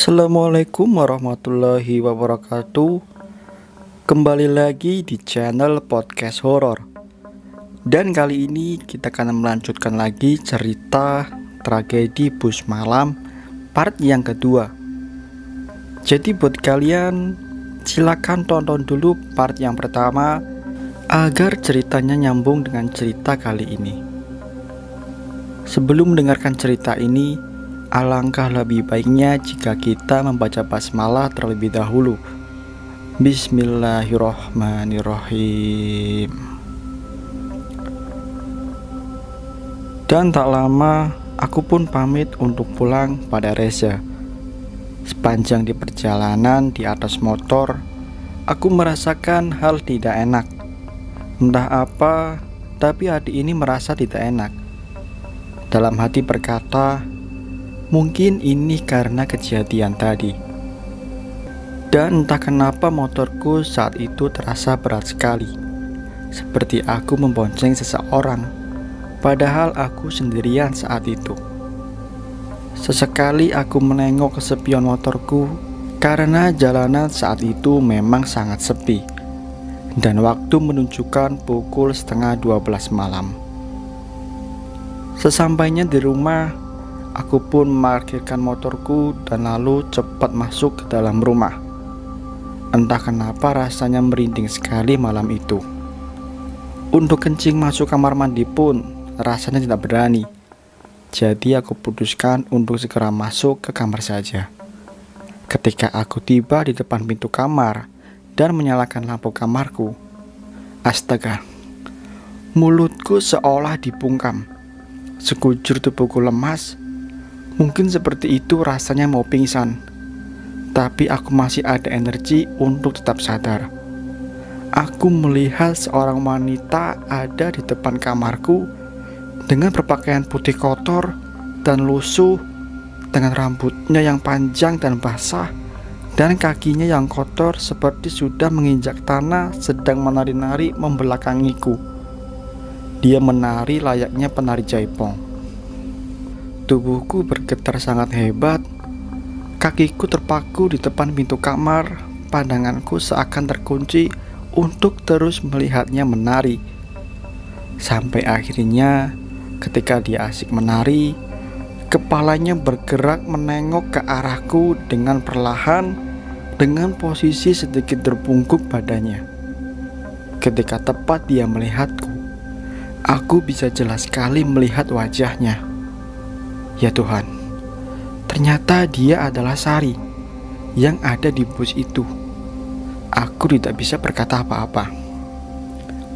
Assalamualaikum warahmatullahi wabarakatuh. Kembali lagi di channel podcast horor. Dan kali ini kita akan melanjutkan lagi cerita tragedi bus malam part yang kedua. Jadi buat kalian silakan tonton dulu part yang pertama agar ceritanya nyambung dengan cerita kali ini. Sebelum mendengarkan cerita ini, alangkah lebih baiknya jika kita membaca basmalah terlebih dahulu. Bismillahirrohmanirrohim. Dan tak lama aku pun pamit untuk pulang pada Reza. Sepanjang di perjalanan di atas motor, aku merasakan hal tidak enak. Entah apa, tapi hati ini merasa tidak enak. Dalam hati berkata, mungkin ini karena kejadian tadi. Dan entah kenapa motorku saat itu terasa berat sekali, seperti aku membonceng seseorang, padahal aku sendirian saat itu. Sesekali aku menengok kesepian motorku, karena jalanan saat itu memang sangat sepi, dan waktu menunjukkan pukul 11:30 malam. Sesampainya di rumah, aku pun memarkirkan motorku dan lalu cepat masuk ke dalam rumah. Entah kenapa rasanya merinding sekali malam itu. Untuk kencing masuk kamar mandi pun rasanya tidak berani. Jadi aku putuskan untuk segera masuk ke kamar saja. Ketika aku tiba di depan pintu kamar dan menyalakan lampu kamarku, astaga, mulutku seolah dibungkam. Sekujur tubuhku lemas. Mungkin seperti itu rasanya mau pingsan, tapi aku masih ada energi untuk tetap sadar. Aku melihat seorang wanita ada di depan kamarku dengan berpakaian putih kotor dan lusuh, dengan rambutnya yang panjang dan basah, dan kakinya yang kotor seperti sudah menginjak tanah, sedang menari-nari membelakangiku. Dia menari layaknya penari jaipong. Tubuhku bergetar sangat hebat. Kakiku terpaku di depan pintu kamar. Pandanganku seakan terkunci untuk terus melihatnya menari. Sampai akhirnya ketika dia asik menari, kepalanya bergerak menengok ke arahku dengan perlahan, dengan posisi sedikit terbungkuk badannya. Ketika tepat dia melihatku, aku bisa jelas sekali melihat wajahnya. Ya Tuhan, ternyata dia adalah Sari yang ada di bus itu. Aku tidak bisa berkata apa-apa.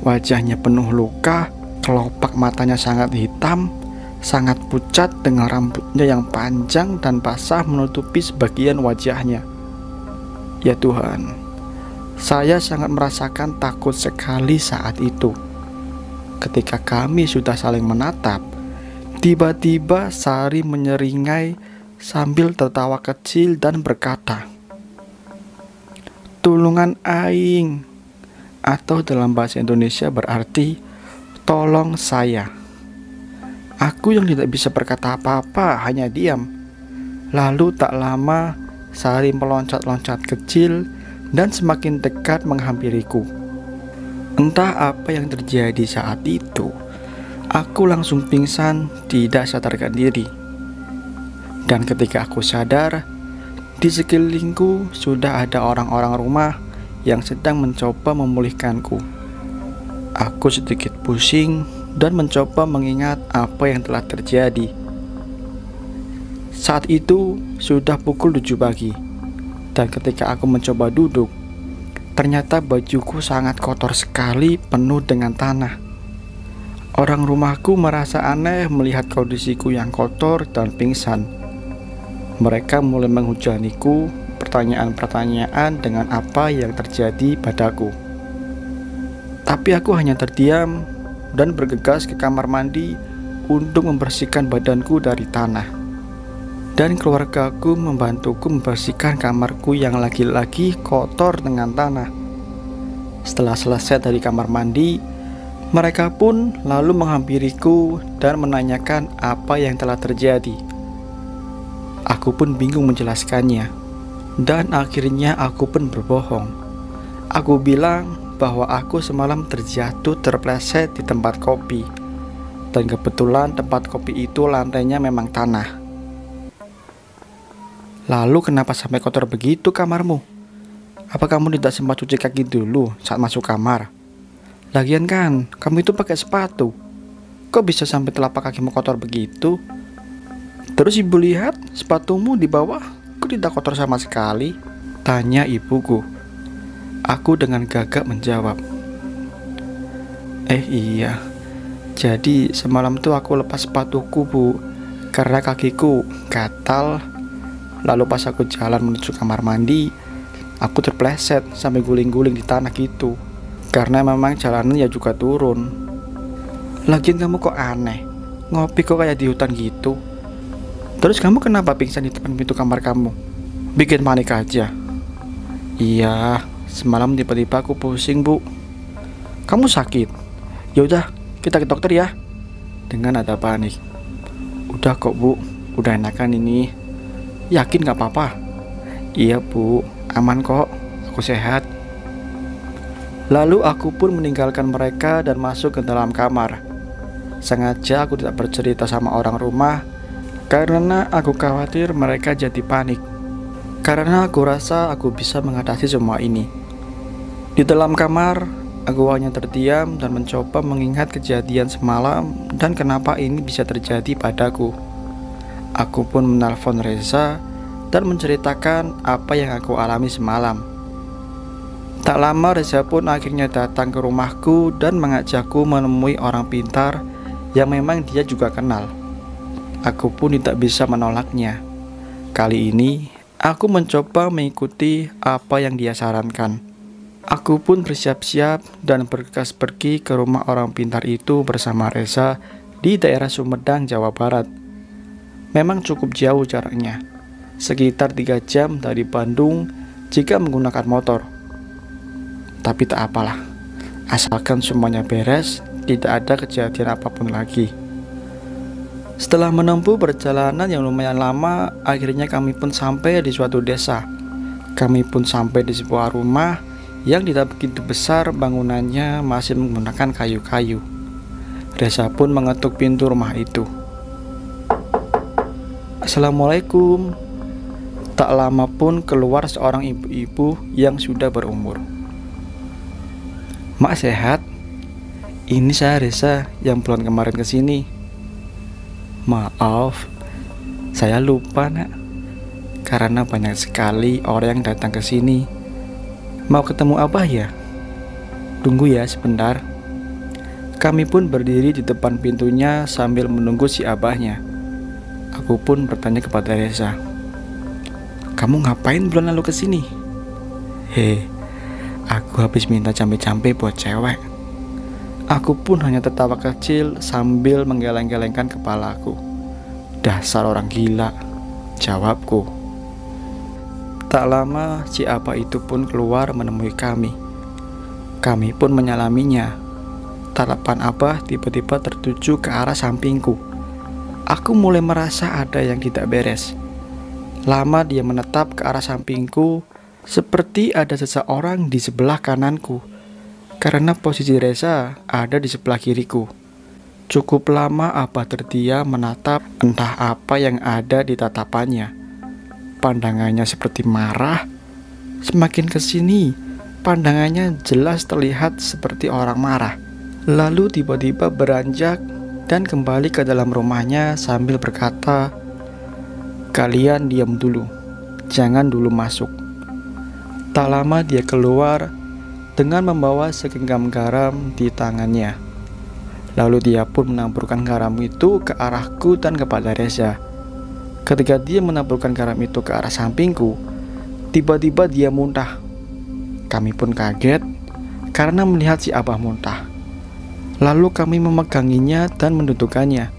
Wajahnya penuh luka, kelopak matanya sangat hitam, sangat pucat dengan rambutnya yang panjang dan basah menutupi sebagian wajahnya. Ya Tuhan, saya sangat merasakan takut sekali saat itu. Ketika kami sudah saling menatap, tiba-tiba Sari menyeringai sambil tertawa kecil dan berkata, "Tulungan aing," atau dalam bahasa Indonesia berarti tolong saya. Aku yang tidak bisa berkata apa-apa hanya diam. Lalu tak lama Sari meloncat-loncat kecil dan semakin dekat menghampiriku. Entah apa yang terjadi saat itu, aku langsung pingsan, tidak sadarkan diri. Dan ketika aku sadar, di sekelilingku sudah ada orang-orang rumah yang sedang mencoba memulihkanku. Aku sedikit pusing dan mencoba mengingat apa yang telah terjadi. Saat itu sudah pukul 7 pagi, dan ketika aku mencoba duduk, ternyata bajuku sangat kotor sekali, penuh dengan tanah. Orang rumahku merasa aneh melihat kondisiku yang kotor dan pingsan. Mereka mulai menghujaniku pertanyaan-pertanyaan dengan apa yang terjadi padaku. Tapi aku hanya terdiam dan bergegas ke kamar mandi untuk membersihkan badanku dari tanah. Dan keluargaku membantuku membersihkan kamarku yang lagi-lagi kotor dengan tanah. Setelah selesai dari kamar mandi, mereka pun lalu menghampiriku dan menanyakan apa yang telah terjadi. Aku pun bingung menjelaskannya. Dan akhirnya aku pun berbohong. Aku bilang bahwa aku semalam terjatuh terpleset di tempat kopi. Dan kebetulan tempat kopi itu lantainya memang tanah. Lalu kenapa sampai kotor begitu kamarmu? Apa kamu tidak sempat cuci kaki dulu saat masuk kamar? Lagian kan, kamu itu pakai sepatu. Kok bisa sampai telapak kakimu kotor begitu? Terus ibu lihat sepatumu di bawah, kok tidak kotor sama sekali? Tanya ibuku. Aku dengan gagap menjawab. Iya, jadi semalam tuh aku lepas sepatuku, Bu, karena kakiku gatal. Lalu pas aku jalan menuju kamar mandi, aku terpleset sampai guling-guling di tanah gitu. Karena memang jalanan ya juga turun. Lagian kamu kok aneh, ngopi kok kayak di hutan gitu. Terus kamu kenapa pingsan di depan pintu kamar kamu? Bikin panik aja. Iya, semalam tiba-tiba aku pusing, Bu. Kamu sakit? Yaudah, kita ke dokter ya. Dengan nada panik. Udah kok, Bu, udah enakan ini. Yakin gak apa-apa? Iya, Bu, aman kok, aku sehat. Lalu aku pun meninggalkan mereka dan masuk ke dalam kamar. Sengaja aku tidak bercerita sama orang rumah karena aku khawatir mereka jadi panik. Karena aku rasa aku bisa mengatasi semua ini. Di dalam kamar, aku hanya terdiam dan mencoba mengingat kejadian semalam dan kenapa ini bisa terjadi padaku. Aku pun menelpon Reza dan menceritakan apa yang aku alami semalam. Tak lama Reza pun akhirnya datang ke rumahku dan mengajakku menemui orang pintar yang memang dia juga kenal. Aku pun tidak bisa menolaknya. Kali ini aku mencoba mengikuti apa yang dia sarankan. Aku pun bersiap-siap dan bergegas pergi ke rumah orang pintar itu bersama Reza di daerah Sumedang, Jawa Barat. Memang cukup jauh jaraknya, sekitar 3 jam dari Bandung jika menggunakan motor. Tapi tak apalah, asalkan semuanya beres, tidak ada kejadian apapun lagi. Setelah menempuh perjalanan yang lumayan lama, akhirnya kami pun sampai di suatu desa. Kami pun sampai di sebuah rumah yang tidak begitu besar, bangunannya masih menggunakan kayu-kayu. Reza pun mengetuk pintu rumah itu. Assalamualaikum. Tak lama pun keluar seorang ibu-ibu yang sudah berumur. Mak sehat? Ini saya Reza yang bulan kemarin kesini. Maaf, saya lupa nak. Karena banyak sekali orang yang datang ke sini. Mau ketemu Abah ya? Tunggu ya sebentar. Kami pun berdiri di depan pintunya sambil menunggu si Abahnya. Aku pun bertanya kepada Reza, kamu ngapain bulan lalu kesini? Aku habis minta campe-campe buat cewek. Aku pun hanya tertawa kecil sambil menggeleng-gelengkan kepalaku. Dasar orang gila, jawabku. Tak lama si Abah itu pun keluar menemui kami. Kami pun menyalaminya. Tatapan Abah tiba-tiba tertuju ke arah sampingku. Aku mulai merasa ada yang tidak beres. Lama dia menetap ke arah sampingku, seperti ada seseorang di sebelah kananku, karena posisi Reza ada di sebelah kiriku. Cukup lama Abah terdiam menatap entah apa yang ada di tatapannya. Pandangannya seperti marah. Semakin kesini, pandangannya jelas terlihat seperti orang marah. Lalu tiba-tiba beranjak dan kembali ke dalam rumahnya sambil berkata, kalian diam dulu, jangan dulu masuk. Tak lama dia keluar dengan membawa segenggam garam di tangannya. Lalu dia pun menaburkan garam itu ke arahku dan kepada Reza. Ketika dia menaburkan garam itu ke arah sampingku, tiba-tiba dia muntah. Kami pun kaget karena melihat si Abah muntah. Lalu kami memeganginya dan mendudukannya.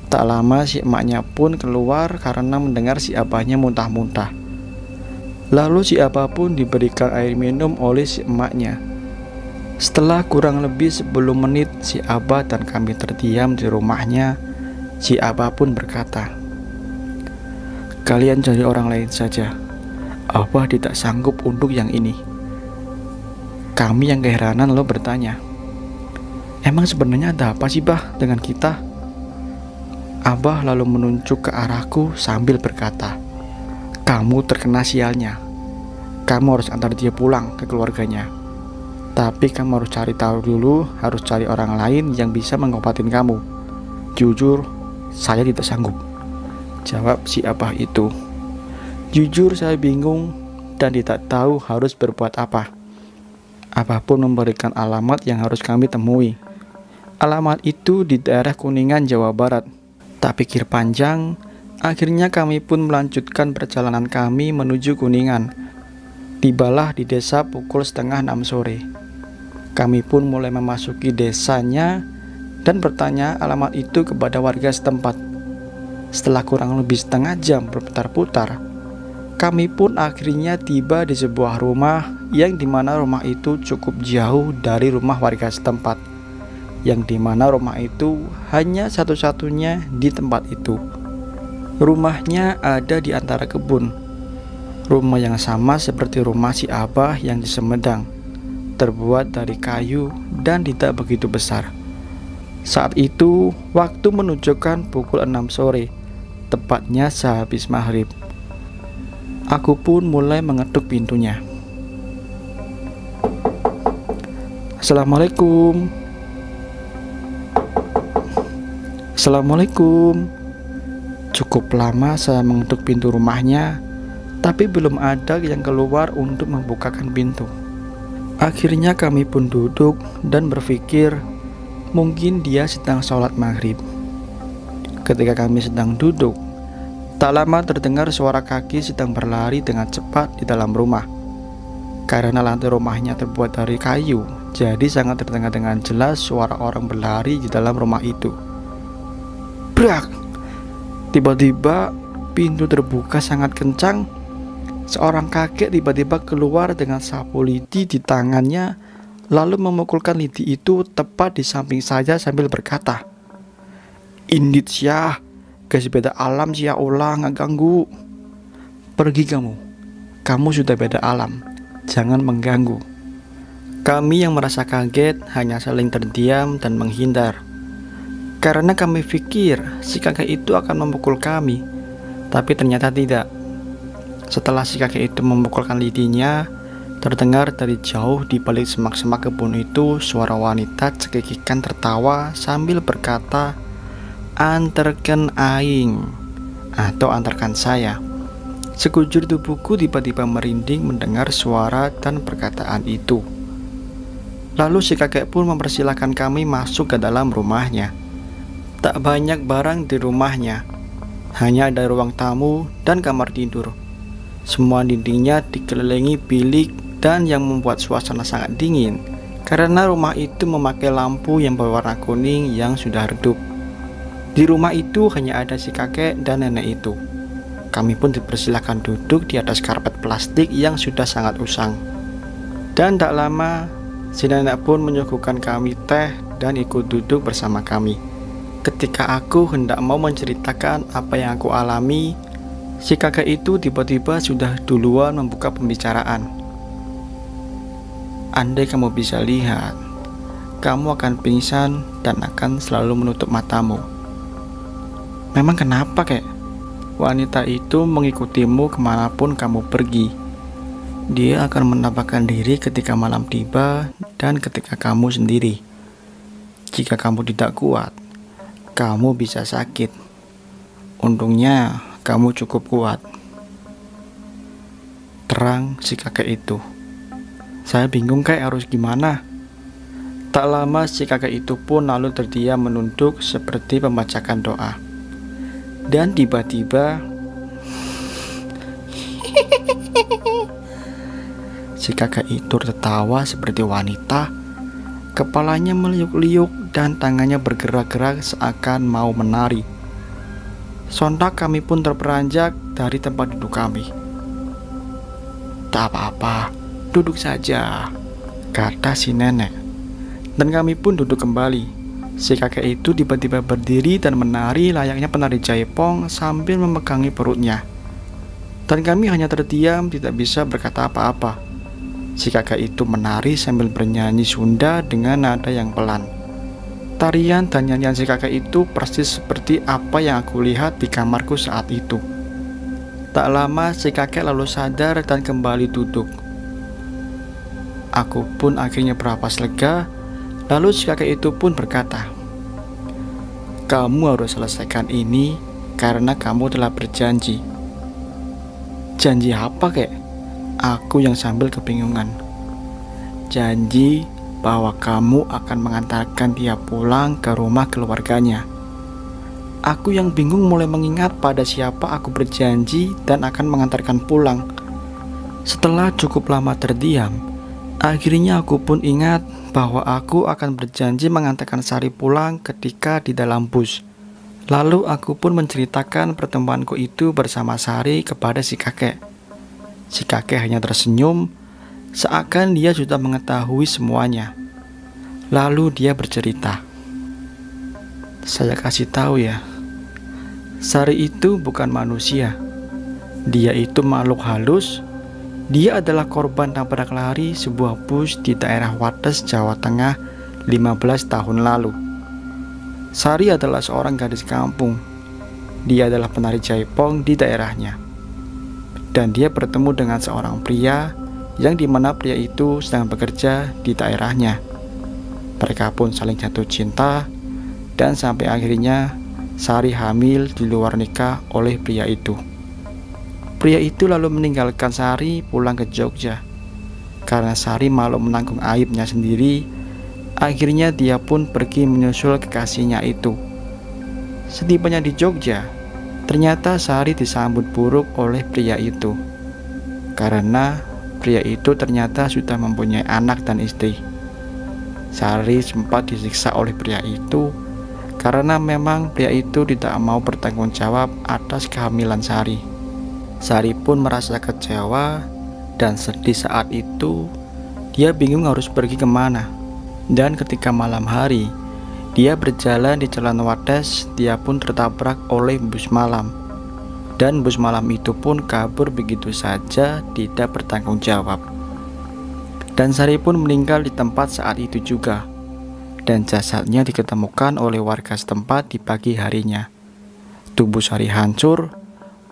Tak lama si emaknya pun keluar karena mendengar si Abahnya muntah-muntah. Lalu si Abah pun diberikan air minum oleh si emaknya. Setelah kurang lebih 10 menit si Abah dan kami terdiam di rumahnya, si Abah pun berkata, Kalian cari orang lain saja. Abah tidak sanggup untuk yang ini. Kami yang keheranan lalu bertanya, emang sebenarnya ada apa sih bah dengan kita? Abah lalu menunjuk ke arahku sambil berkata, kamu terkena sialnya. Kamu harus antar dia pulang ke keluarganya. Tapi kamu harus cari tahu dulu, harus cari orang lain yang bisa mengobatin kamu. Jujur, saya tidak sanggup, jawab si Abah itu. Jujur saya bingung dan tidak tahu harus berbuat apa. Abah pun memberikan alamat yang harus kami temui. Alamat itu di daerah Kuningan, Jawa Barat. Tak pikir panjang, akhirnya kami pun melanjutkan perjalanan kami menuju Kuningan. Tibalah di desa pukul 5:30 sore. Kami pun mulai memasuki desanya dan bertanya alamat itu kepada warga setempat. Setelah kurang lebih setengah jam berputar-putar, kami pun akhirnya tiba di sebuah rumah yang dimana rumah itu cukup jauh dari rumah warga setempat, yang dimana rumah itu hanya satu-satunya di tempat itu. Rumahnya ada di antara kebun. Rumah yang sama seperti rumah si Abah yang di Sumedang, terbuat dari kayu dan tidak begitu besar. Saat itu waktu menunjukkan pukul 6 sore, tepatnya sehabis maghrib. Aku pun mulai mengetuk pintunya. Assalamualaikum. Assalamualaikum. Cukup lama saya mengetuk pintu rumahnya, tapi belum ada yang keluar untuk membukakan pintu. Akhirnya kami pun duduk dan berpikir mungkin dia sedang sholat maghrib. Ketika kami sedang duduk, tak lama terdengar suara kaki sedang berlari dengan cepat di dalam rumah. Karena lantai rumahnya terbuat dari kayu, jadi sangat terdengar dengan jelas suara orang berlari di dalam rumah itu. Brak! Tiba-tiba pintu terbuka sangat kencang. Seorang kakek tiba-tiba keluar dengan sapu lidi di tangannya, lalu memukulkan lidi itu tepat di samping saya sambil berkata, "Indit syah, guys beda alam sia ulang nggak ganggu. Pergi kamu sudah beda alam, jangan mengganggu." Kami yang merasa kaget hanya saling terdiam dan menghindar, karena kami pikir si kakek itu akan memukul kami, tapi ternyata tidak. Setelah si kakek itu memukulkan lidinya, terdengar dari jauh di balik semak-semak kebun itu suara wanita cekikikan tertawa sambil berkata, "Antarkan aing," atau antarkan saya. Sekujur tubuhku tiba-tiba merinding mendengar suara dan perkataan itu. Lalu si kakek pun mempersilahkan kami masuk ke dalam rumahnya. Tak banyak barang di rumahnya, hanya ada ruang tamu dan kamar tidur. Semua dindingnya dikelilingi bilik dan yang membuat suasana sangat dingin, karena rumah itu memakai lampu yang berwarna kuning yang sudah redup. Di rumah itu hanya ada si kakek dan nenek itu. Kami pun dipersilahkan duduk di atas karpet plastik yang sudah sangat usang. Dan tak lama, si nenek pun menyuguhkan kami teh dan ikut duduk bersama kami. Ketika aku hendak mau menceritakan apa yang aku alami, si kakek itu tiba-tiba sudah duluan membuka pembicaraan. "Andai kamu bisa lihat, kamu akan pingsan dan akan selalu menutup matamu." "Memang kenapa, kek?" "Wanita itu mengikutimu kemanapun kamu pergi. Dia akan menampakkan diri ketika malam tiba dan ketika kamu sendiri. Jika kamu tidak kuat, kamu bisa sakit. Untungnya kamu cukup kuat." Terang si kakek itu. Saya bingung kayak harus gimana. Tak lama si kakek itu pun lalu terdiam menunduk seperti membacakan doa. Dan tiba-tiba si kakek itu tertawa seperti wanita. Kepalanya meliuk-liuk dan tangannya bergerak-gerak seakan mau menari. Sontak kami pun terperanjak dari tempat duduk kami. "Tak apa-apa, duduk saja," kata si nenek. Dan kami pun duduk kembali. Si kakek itu tiba-tiba berdiri dan menari layaknya penari jaipong sambil memegangi perutnya. Dan kami hanya terdiam, tidak bisa berkata apa-apa. Si kakek itu menari sambil bernyanyi Sunda dengan nada yang pelan. Tarian dan nyanyian si kakek itu persis seperti apa yang aku lihat di kamarku saat itu. Tak lama si kakek lalu sadar dan kembali duduk. Aku pun akhirnya bernapas lega. Lalu si kakek itu pun berkata, "Kamu harus selesaikan ini karena kamu telah berjanji." "Janji apa, kek?" Aku yang sambil kebingungan. "Janji bahwa kamu akan mengantarkan dia pulang ke rumah keluarganya." Aku yang bingung mulai mengingat pada siapa aku berjanji dan akan mengantarkan pulang. Setelah cukup lama terdiam, akhirnya aku pun ingat bahwa aku akan berjanji mengantarkan Sari pulang ketika di dalam bus. Lalu aku pun menceritakan pertemuanku itu bersama Sari kepada si kakek. Si kakek hanya tersenyum, seakan dia sudah mengetahui semuanya. Lalu dia bercerita, "Saya kasih tahu ya, Sari itu bukan manusia. Dia itu makhluk halus. Dia adalah korban tabrak lari sebuah bus di daerah Wates, Jawa Tengah 15 tahun lalu. Sari adalah seorang gadis kampung. Dia adalah penari jaipong di daerahnya. Dan dia bertemu dengan seorang pria yang dimana pria itu sedang bekerja di daerahnya. Mereka pun saling jatuh cinta dan sampai akhirnya Sari hamil di luar nikah oleh pria itu. Pria itu lalu meninggalkan Sari pulang ke Jogja. Karena Sari malu menanggung aibnya sendiri, akhirnya dia pun pergi menyusul kekasihnya itu. Setibanya di Jogja, ternyata Sari disambut buruk oleh pria itu. Karena pria itu ternyata sudah mempunyai anak dan istri. Sari sempat disiksa oleh pria itu karena memang pria itu tidak mau bertanggung jawab atas kehamilan Sari. Sari pun merasa kecewa dan sedih saat itu. Dia bingung harus pergi kemana. Dan ketika malam hari, dia berjalan di jalan Wates, dia pun tertabrak oleh bus malam. Dan bus malam itu pun kabur begitu saja, tidak bertanggung jawab. Dan Sari pun meninggal di tempat saat itu juga. Dan jasadnya diketemukan oleh warga setempat di pagi harinya. Tubuh Sari hancur.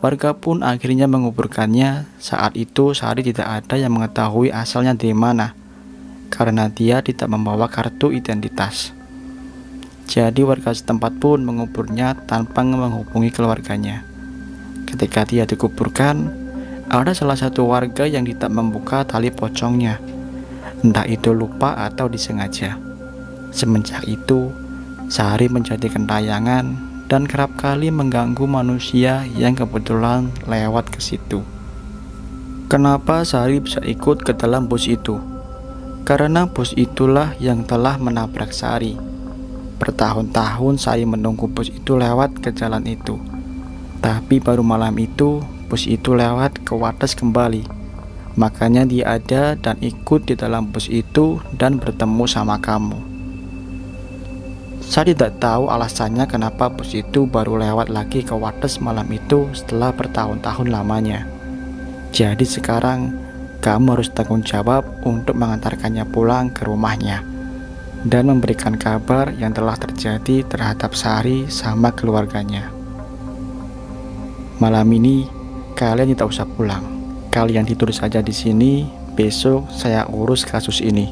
Warga pun akhirnya menguburkannya. Saat itu Sari tidak ada yang mengetahui asalnya dari mana, karena dia tidak membawa kartu identitas. Jadi warga setempat pun menguburnya tanpa menghubungi keluarganya. Ketika dia dikuburkan, ada salah satu warga yang tidak membuka tali pocongnya. Entah itu lupa atau disengaja. Semenjak itu, Sari menjadi kentayangan dan kerap kali mengganggu manusia yang kebetulan lewat ke situ. Kenapa Sari bisa ikut ke dalam bus itu? Karena bus itulah yang telah menabrak Sari. Bertahun-tahun Sari menunggu bus itu lewat ke jalan itu. Tapi baru malam itu, bus itu lewat ke Wates kembali. Makanya dia ada dan ikut di dalam bus itu dan bertemu sama kamu. Saya tidak tahu alasannya kenapa bus itu baru lewat lagi ke Wates malam itu setelah bertahun-tahun lamanya. Jadi sekarang kamu harus tanggung jawab untuk mengantarkannya pulang ke rumahnya dan memberikan kabar yang telah terjadi terhadap Sari sama keluarganya. Malam ini kalian tidak usah pulang. Kalian tidur saja di sini. Besok saya urus kasus ini,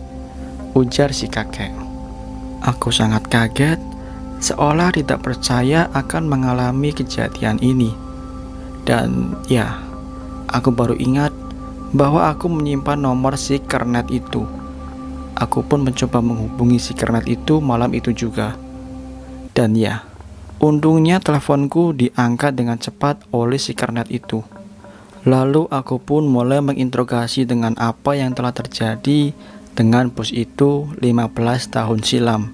ujar si kakek. Aku sangat kaget, seolah tidak percaya akan mengalami kejadian ini. Dan ya, aku baru ingat bahwa aku menyimpan nomor si kernet itu. Aku pun mencoba menghubungi si kernet itu malam itu juga. Dan ya, untungnya teleponku diangkat dengan cepat oleh si kernet itu. Lalu aku pun mulai menginterogasi dengan apa yang telah terjadi dengan bus itu 15 tahun silam.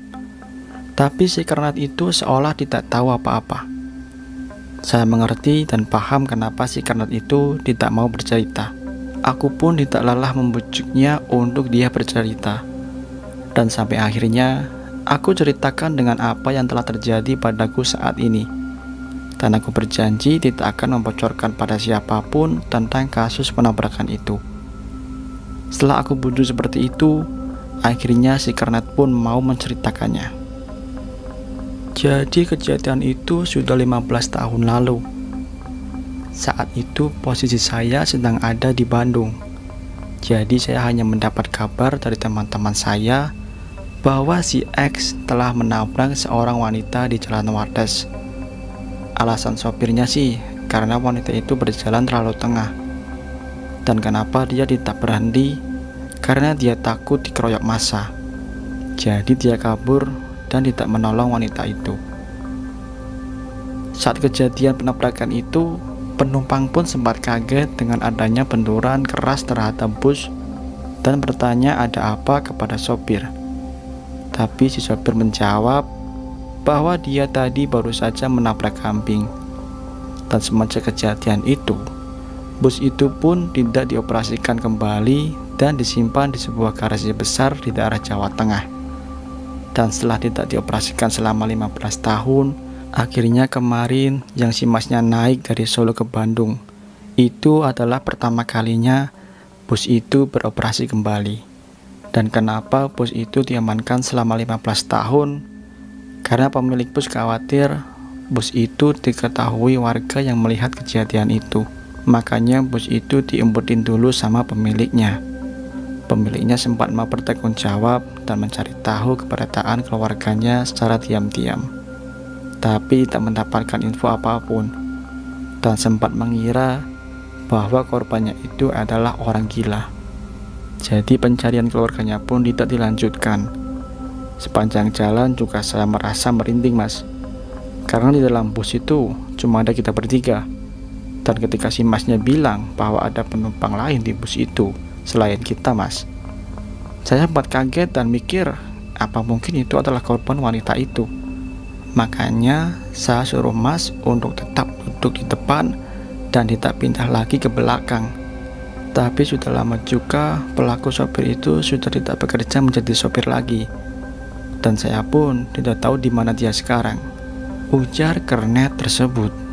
Tapi si kernet itu seolah tidak tahu apa-apa. Saya mengerti dan paham kenapa si kernet itu tidak mau bercerita. Aku pun tidak lelah membujuknya untuk dia bercerita. Dan sampai akhirnya aku ceritakan dengan apa yang telah terjadi padaku saat ini. dan aku berjanji tidak akan membocorkan pada siapapun tentang kasus penabrakan itu. Setelah aku bujuk seperti itu, akhirnya si kernet pun mau menceritakannya. Jadi kejadian itu sudah 15 tahun lalu. Saat itu posisi saya sedang ada di Bandung. Jadi saya hanya mendapat kabar dari teman-teman saya bahwa si X telah menabrak seorang wanita di Jalan Wates. Alasan sopirnya sih karena wanita itu berjalan terlalu tengah. Dan kenapa dia tidak berhenti? Karena dia takut dikeroyok massa. Jadi dia kabur dan tidak menolong wanita itu. Saat kejadian penabrakan itu, penumpang pun sempat kaget dengan adanya benturan keras terhadap bus dan bertanya ada apa kepada sopir. Tapi si sopir menjawab bahwa dia tadi baru saja menabrak kambing. Dan semenjak kejadian itu, bus itu pun tidak dioperasikan kembali dan disimpan di sebuah garasi besar di daerah Jawa Tengah. Dan setelah tidak dioperasikan selama 15 tahun, akhirnya kemarin yang si masnya naik dari Solo ke Bandung, itu adalah pertama kalinya bus itu beroperasi kembali. Dan kenapa bus itu diamankan selama 15 tahun? Karena pemilik bus khawatir bus itu diketahui warga yang melihat kejadian itu. Makanya bus itu diumpetin dulu sama pemiliknya. Pemiliknya sempat mau bertanggung jawab dan mencari tahu keberadaan keluarganya secara diam-diam, tapi tak mendapatkan info apapun, dan sempat mengira bahwa korbannya itu adalah orang gila. Jadi pencarian keluarganya pun tidak dilanjutkan. Sepanjang jalan juga saya merasa merinding, Mas, karena di dalam bus itu cuma ada kita bertiga. Dan ketika si masnya bilang bahwa ada penumpang lain di bus itu selain kita, Mas, saya sempat kaget dan mikir apa mungkin itu adalah korban wanita itu. Makanya saya suruh Mas untuk tetap duduk di depan dan tidak pindah lagi ke belakang. Tapi sudah lama juga pelaku sopir itu sudah tidak bekerja menjadi sopir lagi, dan saya pun tidak tahu di mana dia sekarang, ujar kernet tersebut.